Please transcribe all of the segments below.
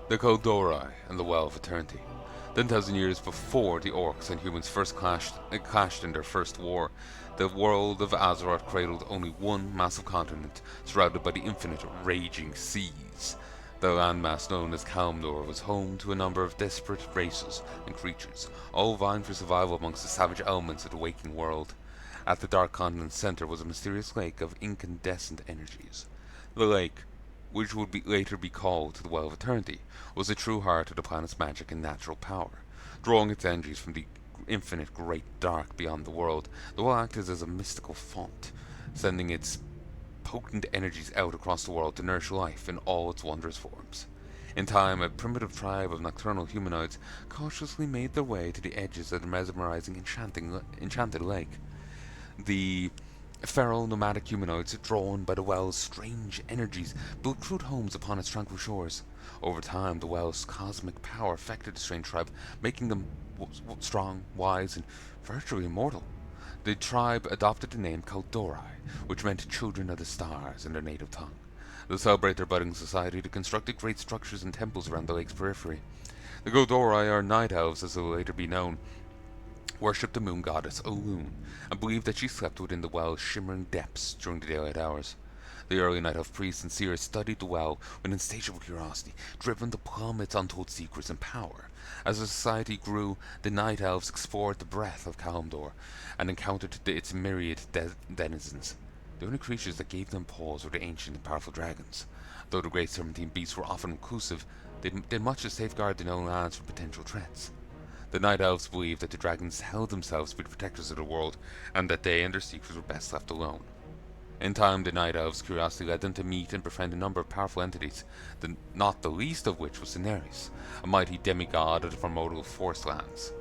The Kaldorei and the Well of Eternity. 10,000 years before the orcs and humans first clashed in their first war, the world of Azeroth cradled only one massive continent surrounded by the infinite raging seas. The landmass known as Kalimdor was home to a number of desperate races and creatures, all vying for survival amongst the savage elements of the waking world. At the dark continent's center was a mysterious lake of incandescent energies. The lake, which would later be called the Well of Eternity, was the true heart of the planet's magic and natural power. Drawing its energies from the infinite great dark beyond the world, the well acted as a mystical font, sending its potent energies out across the world to nourish life in all its wondrous forms. In time, a primitive tribe of nocturnal humanoids cautiously made their way to the edges of the mesmerizing, enchanted lake. The feral nomadic humanoids, drawn by the well's strange energies, built crude homes upon its tranquil shores. Over time, the well's cosmic power affected the strange tribe, making them strong, wise, and virtually immortal. The tribe adopted the name Kaldorei, which meant children of the stars in their native tongue. To celebrate their budding society, they constructed great structures and temples around the lake's periphery. The Kaldorei, or night elves as they will later be known, worshipped the moon goddess Olun, and believed that she slept within the well's shimmering depths during the daylight hours. The early night elf priests and seers studied the well with insatiable curiosity, driven to plumb its untold secrets and power. As the society grew, the night elves explored the breadth of Kalimdor and encountered its myriad denizens. The only creatures that gave them pause were the ancient and powerful dragons. Though the great serpentine beasts were often reclusive, they did much to safeguard the known lands from potential threats. The Night Elves believed that the dragons held themselves to be the protectors of the world, and that they and their secrets were best left alone. In time, the Night Elves' curiosity led them to meet and befriend a number of powerful entities, not the least of which was Cineris, a mighty demigod of the primordial forest lands.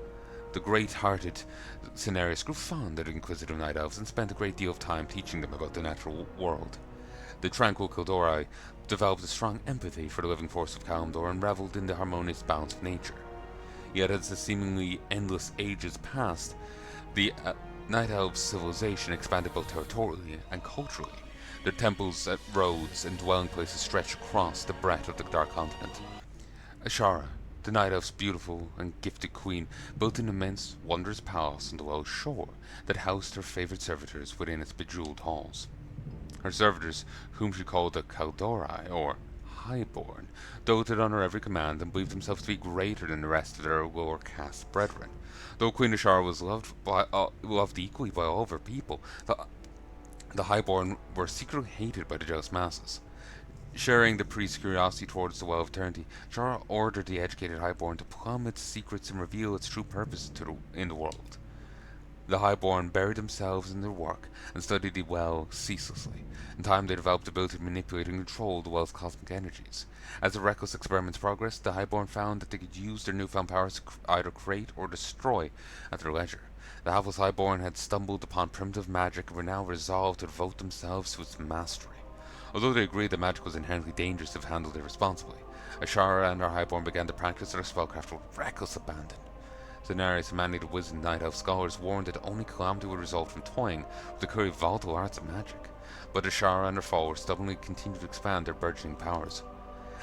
The great-hearted Cineris grew fond of the inquisitive Night Elves and spent a great deal of time teaching them about the natural world. The tranquil Kaldorei developed a strong empathy for the living force of Kalimdor and reveled in the harmonious balance of nature. Yet as the seemingly endless ages passed, the Night Elves' civilization expanded both territorially and culturally. Their temples, roads, and dwelling places stretched across the breadth of the Dark Continent. Ashara, the Night Elves' beautiful and gifted queen, built an immense, wondrous palace on the Welsh shore that housed her favorite servitors within its bejeweled halls. Her servitors, whom she called the Kaldorei, or Highborn, doted on her every command and believed themselves to be greater than the rest of their lower caste brethren. Though Queen Ashara was loved equally by all of her people, the Highborn were secretly hated by the jealous masses. Sharing the priest's curiosity towards the Well of Eternity, Ashara ordered the educated Highborn to plumb its secrets and reveal its true purpose in the world. The Highborn buried themselves in their work and studied the well ceaselessly. In time, they developed the ability to manipulate and control the well's cosmic energies. As the reckless experiments progressed, the Highborn found that they could use their newfound powers to either create or destroy at their leisure. The hapless Highborn had stumbled upon primitive magic and were now resolved to devote themselves to its mastery. Although they agreed that magic was inherently dangerous if handled irresponsibly, Ashara and her Highborn began to practice their spellcraft with reckless abandon. Cineris, a man-eater wizened Night Elf scholars, warned that only calamity would result from toying with the curry volatile arts of magic. But Ashara and her followers stubbornly continued to expand their burgeoning powers.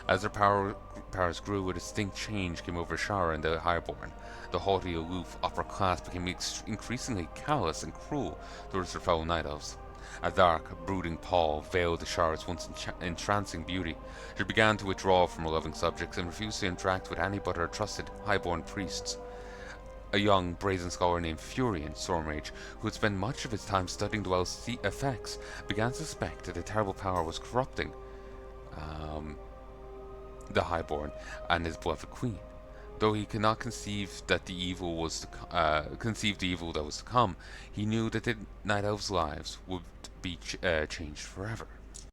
As their powers grew, a distinct change came over Ashara and the Highborn. The haughty, aloof upper class became increasingly callous and cruel towards their fellow Night Elves. A dark, brooding pall veiled Ashara's once entrancing beauty. She began to withdraw from her loving subjects and refused to interact with any but her trusted Highborn priests. A young, brazen scholar named Furion Stormrage, who had spent much of his time studying the well's effects, began to suspect that a terrible power was corrupting the Highborn and his beloved queen. Though he could not conceive that the evil conceive the evil that was to come, he knew that the Night Elves' lives would be changed forever.